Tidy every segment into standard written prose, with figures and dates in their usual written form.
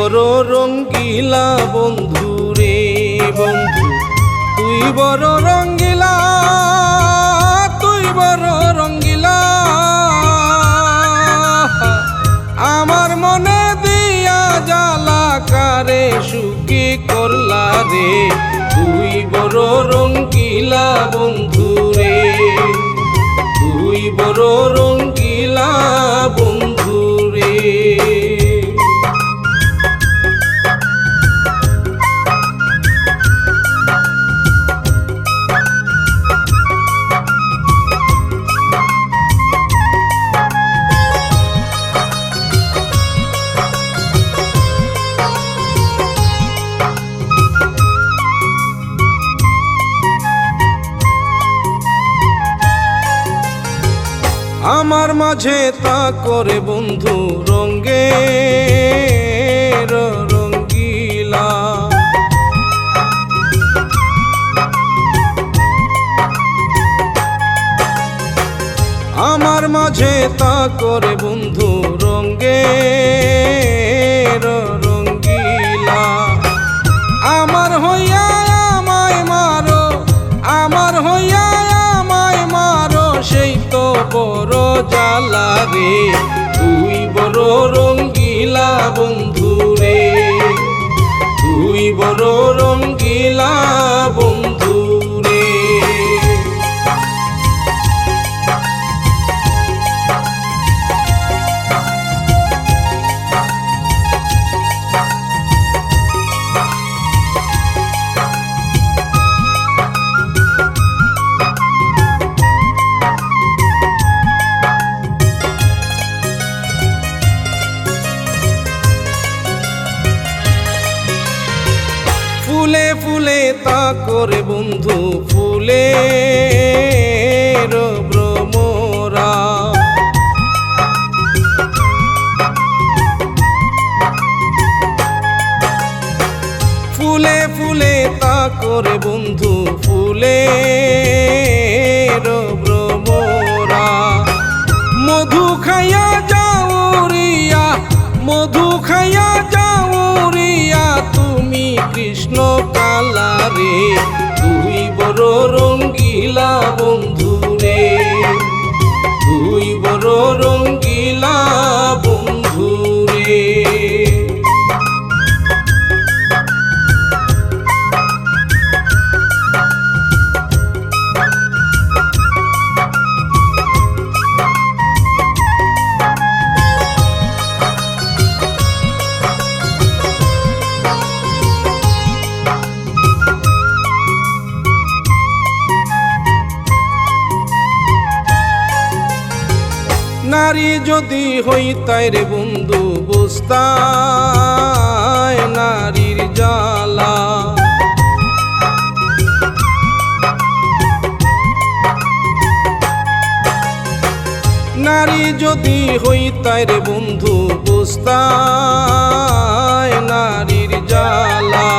বড় রঙ্গিলা বন্ধু রে বন্ধু, তুই বড় রঙ্গিলা, তুই বড় রঙ্গিলা। আমার মনে দিয়া জ্বালা কারে সুখী করলা রে, তুই বড় রঙ্গিলা বন্ধু রে, তুই বড় রঙ্গিলা বন্ধু রে। আমার মাঝে তা করে বন্ধু রঙ্গের রঙ্গিলা, আমার মাঝে তা করে বন্ধু রঙ্গের রঙ্গিলা। আমার হইয়া আমায় মারো, আমার হইয়া আমায় মারো, সেই তো বড় জ্বালা রে, তুই বড় রঙ্গিলা বন্ধু রে, তুই বড় রঙ্গিলা বন্ধু রে। ফুলে ফুলে তা করে বন্ধু ফুলের ভ্রমরা, ফুলে ফুলে তা করে বন্ধু ফুলের ভ্রমরা। মধু খাইয়া যাউরিয়া, মধু খাইয়া যাউরিয়া, তুমি কৃষ্ণ কালা রে, তুই বড় রঙ্গিলা বন্ধু রে, তুই বড় রঙ্গিলা বন্ধু রে। নারী যদি হইতাই রে বন্ধু বুঝতাই নারীর জ্বালা, নারী যদি হইতাই রে বন্ধু বুঝতাই নারীর জ্বালা।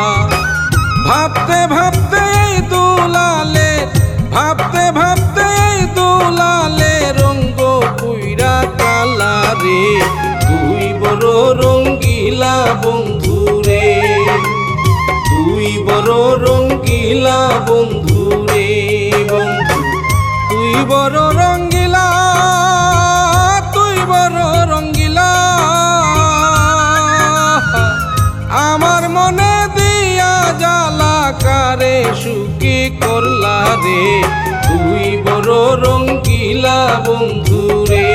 ভাবতে ভাবতে দুলালে, ভাবতে ভাবতে দুলালে, রঙ্গ পুইরা কালা রে, তুই বড় রঙ্গিলা বন্ধু রে, তুই বড় রঙ্গিলা বন্ধু রে বন্ধু, তুই বড় রঙ্গিলা, তুই বড় রঙ্গিলা। আমার মনে দিয়া জ্বালা কারে সুখী করলা রে, তুই বড় রঙ্গিলা বন্ধু রে।